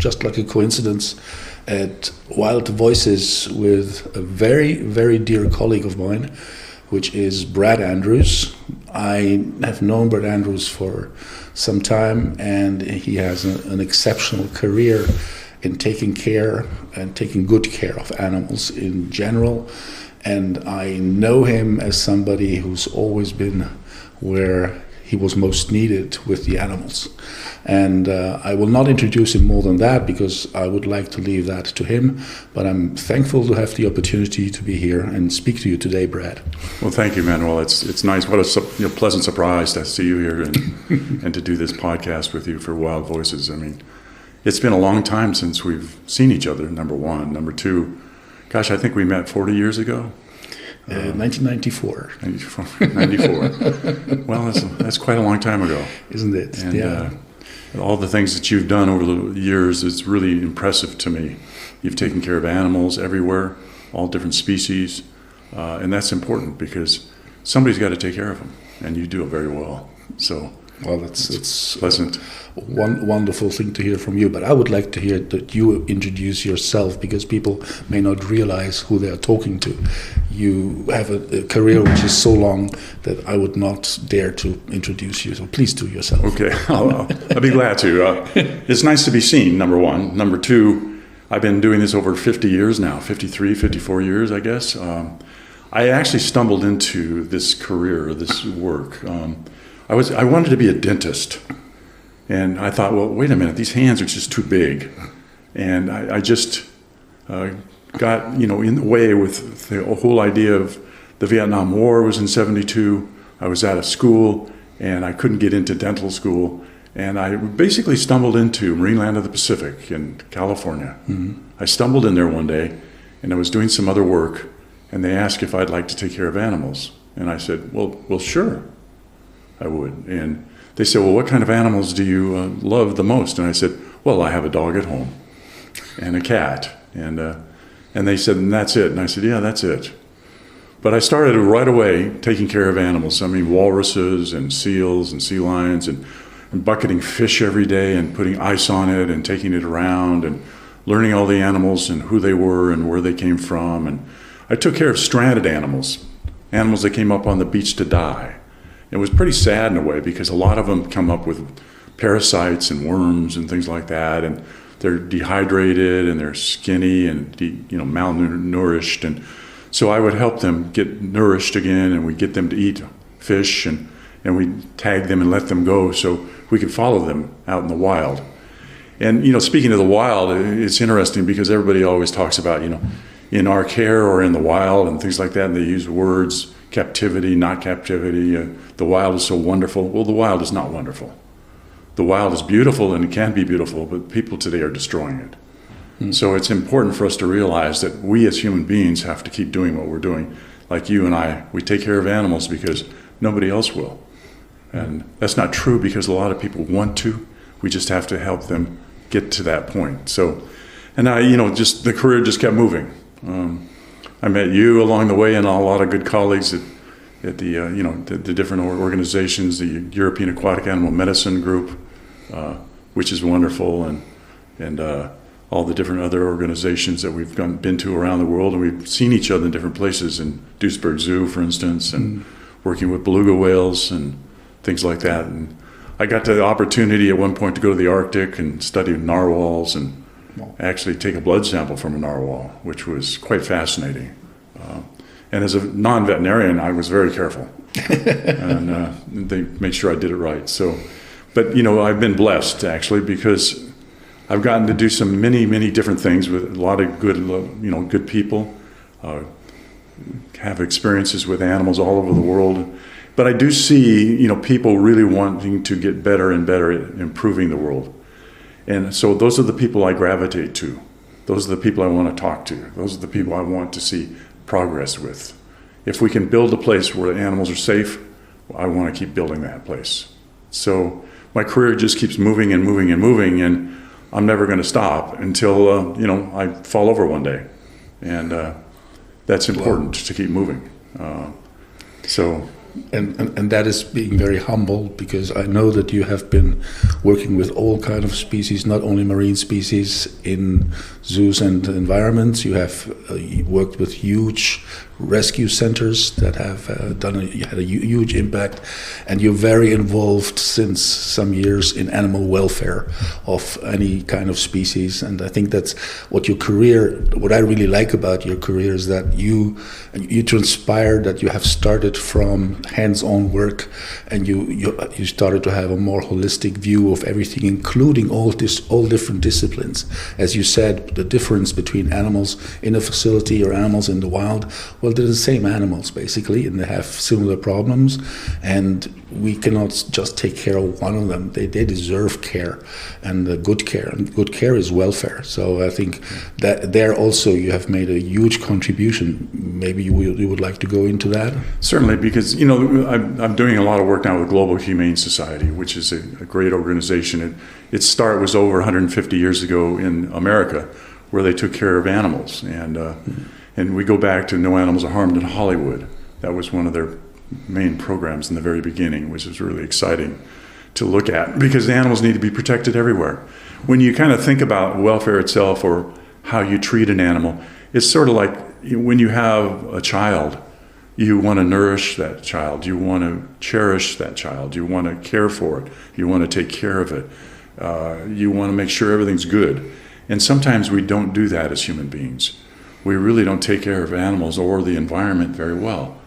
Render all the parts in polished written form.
just like a coincidence, at Wild Voices with a very, very dear colleague of mine, which is Brad Andrews. I have known Brad Andrews for some time, and he has an exceptional career in taking care and taking good care of animals in general. And I know him as somebody who's always been where he was most needed with the animals. And I will not introduce him more than that because I would like to leave that to him. But I'm thankful to have the opportunity to be here and speak to you today, Brad. Well, thank you, Manuel. It's nice. What a pleasant surprise to see you here and to do this podcast with you for Wild Voices. I mean, it's been a long time since we've seen each other, number one. Number two, gosh, I think we met 40 years ago. 1994. 94. Well, that's quite a long time ago. Isn't it? And yeah. All the things that you've done over the years is really impressive to me. You've taken care of animals everywhere, all different species, and that's important because somebody's got to take care of them, and you do it very well. So, well, it's pleasant. One wonderful thing to hear from you, but I would like to hear that you introduce yourself because people may not realize who they are talking to. You have a career which is so long that I would not dare to introduce you, so please do yourself. Okay, I'll be glad to. It's nice to be seen, number one. Number two, I've been doing this over 50 years now, 53, 54 years, I guess. I actually stumbled into this career, this work. I wanted to be a dentist. And I thought, well, wait a minute, these hands are just too big. And I just got, in the way with the whole idea of the Vietnam War was in 72. I was out of school, and I couldn't get into dental school. And I basically stumbled into Marine Land of the Pacific in California. Mm-hmm. I stumbled in there one day, and I was doing some other work, and they asked if I'd like to take care of animals. And I said, well, sure, I would. And they said, well, what kind of animals do you love the most? And I said, well, I have a dog at home and a cat. And they said, and that's it. And I said, yeah, that's it. But I started right away taking care of animals. I mean, walruses and seals and sea lions and bucketing fish every day and putting ice on it and taking it around and learning all the animals and who they were and where they came from. And I took care of stranded animals that came up on the beach to die. It was pretty sad in a way because a lot of them come up with parasites and worms and things like that, and they're dehydrated and they're skinny and malnourished, and so I would help them get nourished again, and we'd get them to eat fish, and we'd tag them and let them go so we could follow them out in the wild. And speaking of the wild, it's interesting because everybody always talks about in our care or in the wild and things like that, and they use words. Captivity, not captivity. The wild is so wonderful. Well, the wild is not wonderful. The wild is beautiful and it can be beautiful, but people today are destroying it. Mm. So it's important for us to realize that we as human beings have to keep doing what we're doing. Like you and I, we take care of animals because nobody else will. And that's not true because a lot of people want to. We just have to help them get to that point. So, and I, just the career just kept moving. I met you along the way and a lot of good colleagues at the different organizations, the European Aquatic Animal Medicine Group, which is wonderful, and all the different other organizations that we've been to around the world, and we've seen each other in different places, in Duisburg Zoo, for instance, and working with beluga whales and things like that. And I got the opportunity at one point to go to the Arctic and study narwhals and actually take a blood sample from a narwhal, which was quite fascinating. And as a non-veterinarian, I was very careful, and they made sure I did it right. So, but I've been blessed actually because I've gotten to do some many different things with a lot of good people. Have experiences with animals all over the world, but I do see people really wanting to get better and better at improving the world. And so those are the people I gravitate to. Those are the people I want to talk to. Those are the people I want to see progress with. If we can build a place where the animals are safe, I want to keep building that place. So my career just keeps moving and moving and moving, and I'm never going to stop until I fall over one day. And that's important to keep moving. So and that is being very humble, because I know that you have been working with all kind of species, not only marine species, in zoos and environments. You have worked with huge rescue centers that have had a huge impact, and you're very involved since some years in animal welfare of any kind of species. And I think that's what I really like about your career is that you transpire that you have started from hands-on work, and you started to have a more holistic view of everything, including all different disciplines. As you said, the difference between animals in a facility or animals in the wild, well, they're the same animals basically, and they have similar problems, and we cannot just take care of one of them. They deserve care, and good care, and good care is welfare. So I think that there also you have made a huge contribution. Maybe you would like to go into that? Certainly, because I'm doing a lot of work now with Global Humane Society, which is a great organization. Its start was over 150 years ago in America, where they took care of animals, and we go back to No Animals Are Harmed in Hollywood. That was one of their main programs in the very beginning, which was really exciting to look at, because the animals need to be protected everywhere. When you kind of think about welfare itself, or how you treat an animal, it's sort of like when you have a child, you want to nourish that child, you want to cherish that child, you want to care for it, you want to take care of it, you want to make sure everything's good. And sometimes we don't do that as human beings. We really don't take care of animals or the environment very well.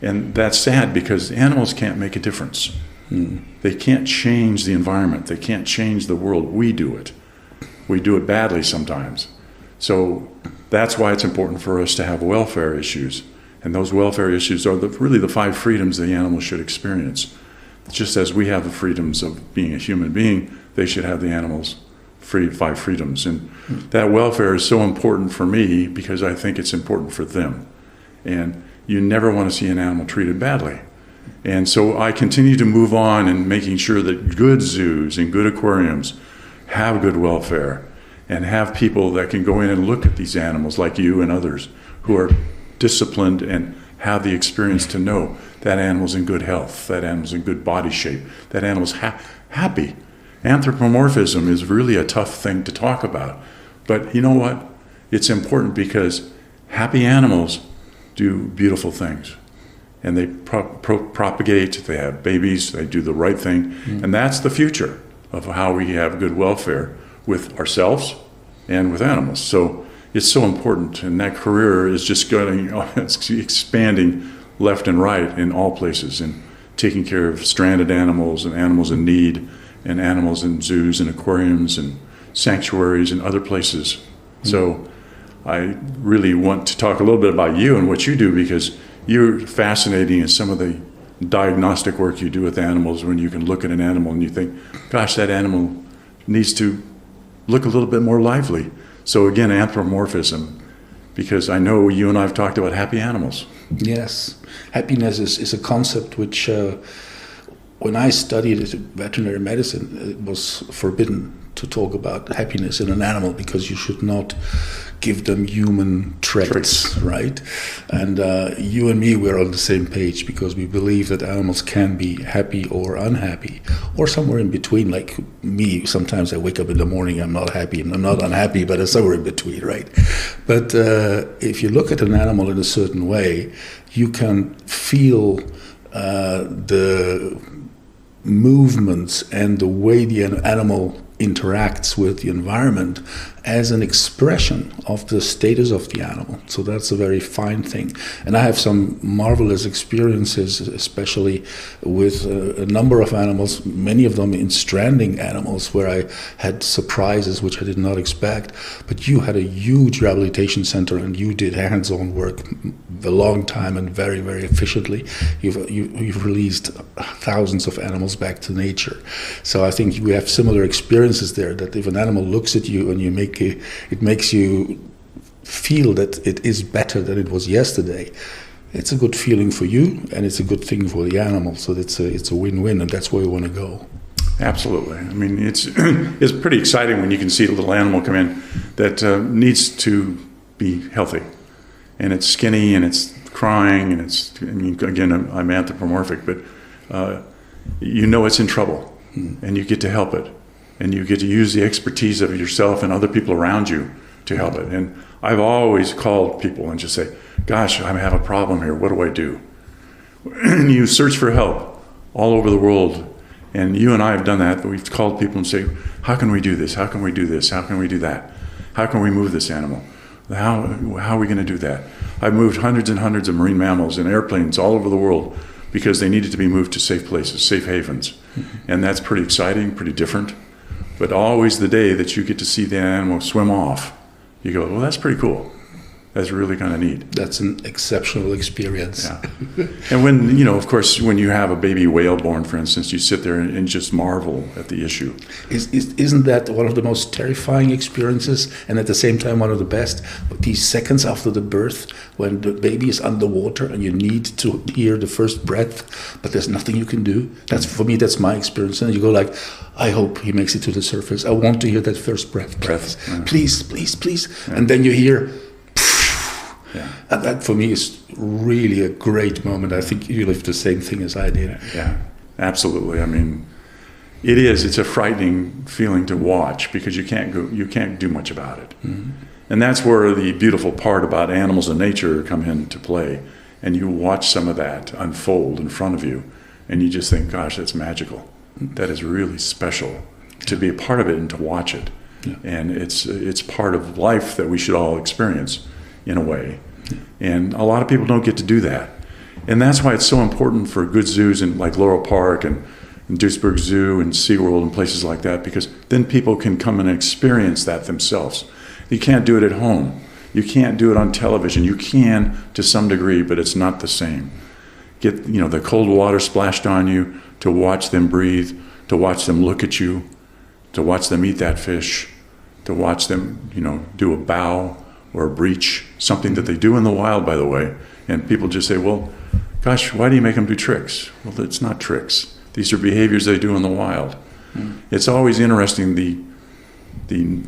And that's sad, because animals can't make a difference. They can't change the environment. They can't change the world. We do it. We do it badly sometimes. So that's why it's important for us to have welfare issues. And those welfare issues are really the 5 freedoms the animal should experience. Just as we have the freedoms of being a human being, they should have the animals' 5 freedoms. And that welfare is so important for me, because I think it's important for them. And you never want to see an animal treated badly. And so I continue to move on in making sure that good zoos and good aquariums have good welfare, and have people that can go in and look at these animals, like you and others, who are disciplined and have the experience to know that animal's in good health, that animal's in good body shape, that animal's happy. Anthropomorphism is really a tough thing to talk about. But you know what? It's important, because happy animals do beautiful things. And they propagate, they have babies, they do the right thing. And that's the future of how we have good welfare with ourselves and with animals. So it's so important. And that career is just it's expanding left and right in all places, and taking care of stranded animals and animals in need, and animals in zoos and aquariums and sanctuaries and other places. So I really want to talk a little bit about you and what you do, because you're fascinating in some of the diagnostic work you do with animals, when you can look at an animal and you think, gosh, that animal needs to look a little bit more lively. So again, anthropomorphism, because I know you and I have talked about happy animals. Yes. Happiness is a concept which, when I studied veterinary medicine, it was forbidden to talk about happiness in an animal, because you should not give them human traits, right? And you and me, we're on the same page, because we believe that animals can be happy or unhappy, or somewhere in between. Like me, sometimes I wake up in the morning, I'm not happy, and I'm not unhappy, but it's somewhere in between, right? But if you look at an animal in a certain way, you can feel the movements and the way the animal interacts with the environment as an expression of the status of the animal. So that's a very fine thing. And I have some marvelous experiences, especially with a number of animals, many of them in stranding animals, where I had surprises which I did not expect. But you had a huge rehabilitation center, and you did hands-on work a long time and very, very efficiently. You've released thousands of animals back to nature. So I think we have similar experiences there, that if an animal looks at you and it makes you feel that it is better than it was yesterday, it's a good feeling for you, and it's a good thing for the animal. So it's a win-win, and that's where we want to go. Absolutely. I mean, it's pretty exciting when you can see a little animal come in that needs to be healthy, and it's skinny and it's crying, and I mean, again, I'm anthropomorphic, but you know it's in trouble, and you get to help it, and you get to use the expertise of yourself and other people around you to help it. And I've always called people and just say, gosh, I have a problem here, what do I do? And you search for help all over the world, and you and I have done that, but we've called people and say, how can we do this? How can we do this? How can we do that? How can we move this animal? How are we going to do that? I've moved hundreds and hundreds of marine mammals in airplanes all over the world because they needed to be moved to safe places, safe havens. And that's pretty exciting, pretty different. But always the day that you get to see the animal swim off, you go, well, that's pretty cool. That's really kind of neat. That's an exceptional experience. Yeah. And when, of course, when you have a baby whale born, for instance, you sit there and just marvel at the issue. Isn't that one of the most terrifying experiences, and at the same time one of the best? These seconds after the birth, when the baby is underwater and you need to hear the first breath, but there's nothing you can do. That's, for me, that's my experience. And you go like, I hope he makes it to the surface. I want to hear that first breath. Yeah. Please, please, please. Yeah. And then you hear... Yeah. And that for me is really a great moment. I think you lived the same thing as I did. Yeah, absolutely. I mean, it's a frightening feeling to watch because you can't do much about it. Mm-hmm. And that's where the beautiful part about animals and nature come into play. And you watch some of that unfold in front of you, and you just think, gosh, that's magical. That is really special to be a part of it and to watch it. Yeah. And it's part of life that we should all experience in a way. And a lot of people don't get to do that. And that's why it's so important for good zoos like Loro Parque and Duisburg Zoo and SeaWorld and places like that, because then people can come and experience that themselves. You can't do it at home. You can't do it on television. You can to some degree, but it's not the same. Get the cold water splashed on you, to watch them breathe, to watch them look at you, to watch them eat that fish, to watch them do a bow or a breach, something that they do in the wild, by the way. And people just say, well, gosh, why do you make them do tricks? Well, it's not tricks. These are behaviors they do in the wild. Mm. It's always interesting, the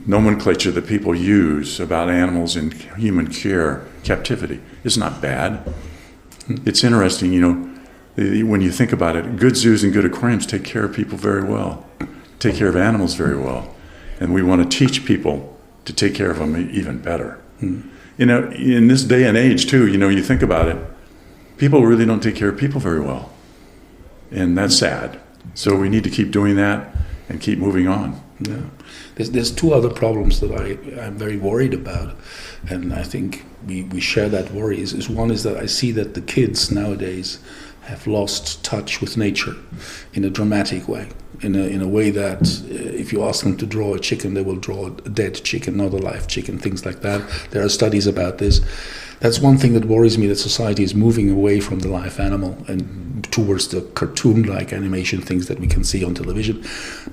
nomenclature that people use about animals in human care, captivity, is not bad. Mm. It's interesting, when you think about it, good zoos and good aquariums take care of people very well, take care of animals very well. And we want to teach people to take care of them even better. Hmm. In this day and age, too, you think about it, people really don't take care of people very well. And that's sad. So we need to keep doing that and keep moving on. Yeah. There's two other problems that I'm very worried about. And I think we share that worry. One is that I see that the kids nowadays have lost touch with nature in a dramatic way. In a way that if you ask them to draw a chicken, they will draw a dead chicken, not a live chicken, things like that. There are studies about this. That's one thing that worries me, that society is moving away from the live animal and towards the cartoon-like animation things that we can see on television.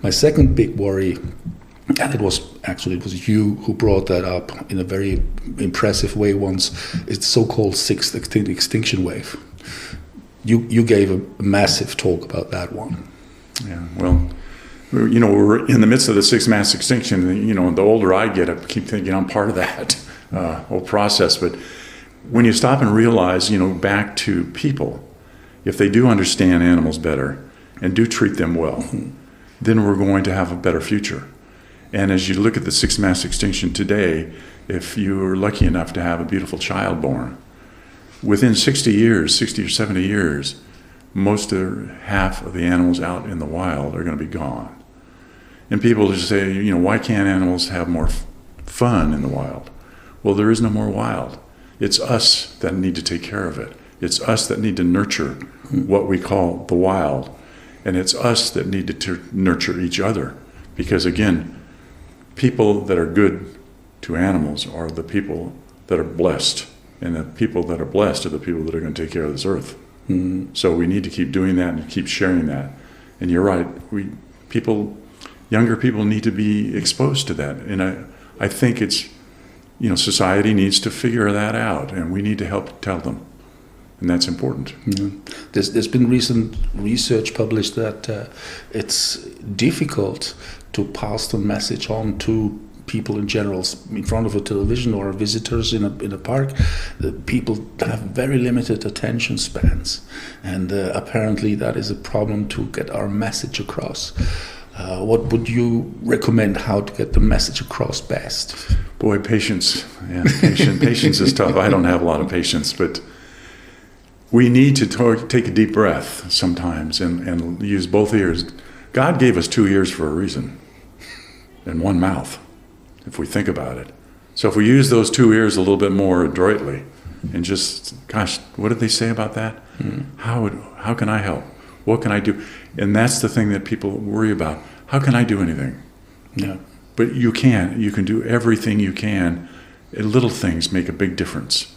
My second big worry, and it was you who brought that up in a very impressive way once, is the so-called sixth extinction wave. You gave a massive talk about that one. Yeah, well, we're in the midst of the sixth mass extinction. The older I get, I keep thinking I'm part of that whole process. But when you stop and realize, back to people, if they do understand animals better and do treat them well, then we're going to have a better future. And as you look at the sixth mass extinction today, if you are lucky enough to have a beautiful child born, within 60 or 70 years, half of the animals out in the wild are going to be gone. And people just say, why can't animals have more fun in the wild? Well, there is no more wild. It's us that need to take care of it. It's us that need to nurture what we call the wild. And it's us that need to nurture each other. Because again, people that are good to animals are the people that are blessed. And the people that are blessed are the people that are going to take care of this earth. Mm-hmm. So we need to keep doing that and keep sharing that. And you're right, younger people need to be exposed to that. And I think it's, society needs to figure that out, and we need to help tell them. And that's important. Mm-hmm. There's been recent research published that it's difficult to pass the message on to people in general in front of a television or visitors in a park, the people have very limited attention spans, and apparently that is a problem to get our message across. What would you recommend how to get the message across best? Boy, patience. Yeah, patience is tough. I don't have a lot of patience, but we need to take a deep breath sometimes and use both ears. God gave us 2 ears for a reason and one mouth, if we think about it. So if we use those 2 ears a little bit more adroitly and just, gosh, what did they say about that? How can I help? What can I do? And that's the thing that people worry about. How can I do anything? Yeah. But you can. You can do everything you can. Little things make a big difference.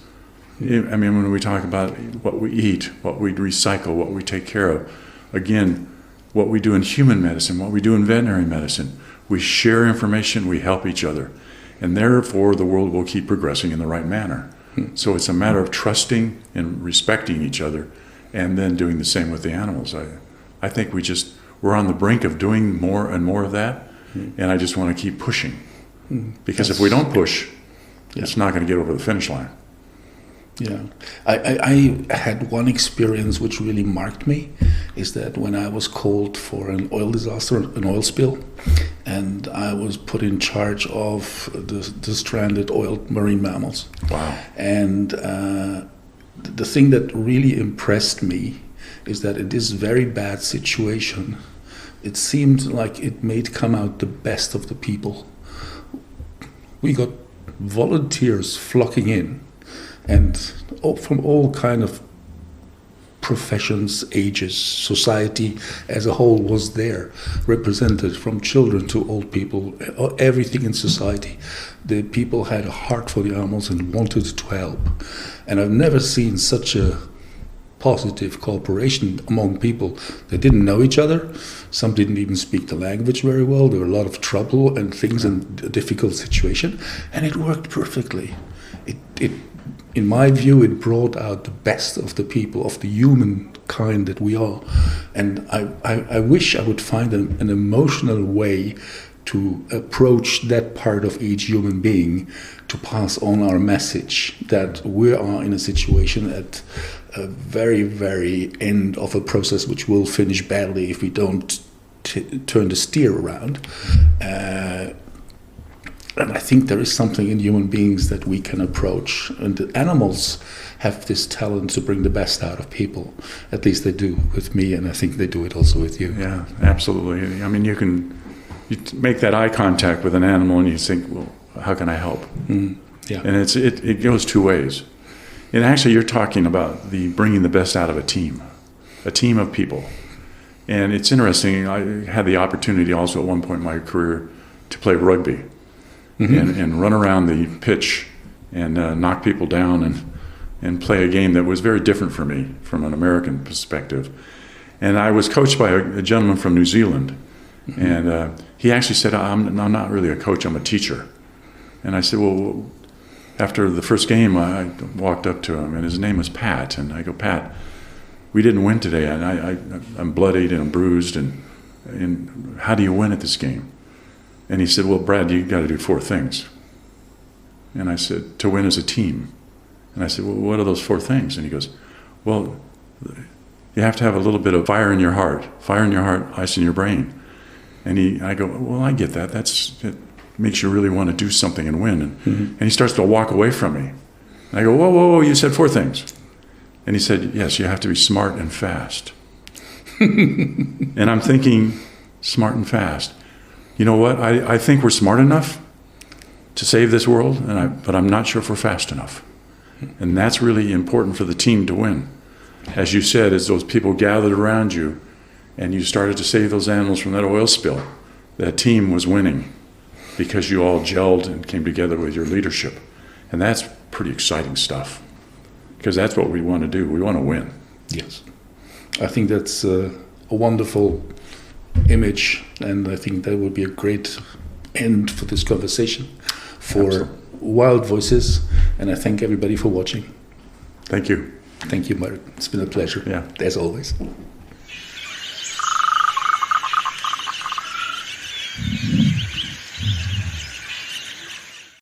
I mean, when we talk about what we eat, what we recycle, what we take care of, again, what we do in human medicine, what we do in veterinary medicine, we share information, we help each other. And therefore, the world will keep progressing in the right manner. So it's a matter of trusting and respecting each other, and then doing the same with the animals. I think we're on the brink of doing more and more of that, and I just want to keep pushing. Because if we don't push, it's not going to get over the finish line. Yeah. I had one experience which really marked me, is that when I was called for an oil disaster, an oil spill, and I was put in charge of the stranded oil marine mammals. Wow. And the thing that really impressed me is that in this very bad situation, it seemed like it made come out the best of the people. We got volunteers flocking in, and from all kind of professions, ages, society as a whole was there, represented from children to old people, everything in society. The people had a heart for the animals and wanted to help. And I've never seen such a positive cooperation among people. They didn't know each other. Some didn't even speak the language very well. There were a lot of trouble and things in a difficult situation, and it worked perfectly. In my view, it brought out the best of the people, of the human kind that we are. And I wish I would find an emotional way to approach that part of each human being, to pass on our message that we are in a situation at a very, very end of a process which will finish badly if we don't turn the steer around. And I think there is something in human beings that we can approach. And the animals have this talent to bring the best out of people. At least they do with me, and I think they do it also with you. Yeah, absolutely. I mean, you make that eye contact with an animal and you think, well, how can I help? Yeah. And it goes 2 ways. And actually, you're talking about bringing the best out of a team of people. And it's interesting, I had the opportunity also at one point in my career to play rugby. And run around the pitch and knock people down and play a game that was very different for me from an American perspective. And I was coached by a gentleman from New Zealand. And he actually said, I'm not really a coach, I'm a teacher. And I said, well, after the first game, I walked up to him, and his name was Pat. And I go, Pat, we didn't win today. And I'm bloodied and I'm bruised. And how do you win at this game? And he said, well, Brad, you got to do 4 things. And I said, to win as a team. And I said, well, what are those 4 things? And he goes, well, you have to have a little bit of fire in your heart, ice in your brain. And I go, well, I get that. It makes you really want to do something and win. And he starts to walk away from me. And I go, whoa, you said 4 things. And he said, yes, you have to be smart and fast. And I'm thinking, smart and fast. You know what? I think we're smart enough to save this world, but I'm not sure if we're fast enough. And that's really important for the team to win. As you said, as those people gathered around you and you started to save those animals from that oil spill, that team was winning because you all gelled and came together with your leadership. And that's pretty exciting stuff, because that's what we want to do. We want to win. Yes. I think that's a wonderful image, and I think that would be a great end for this conversation for Absolutely. Wild Voices, and I thank everybody for watching. Thank you. Thank you, Mark. It's been a pleasure, Yeah. as always.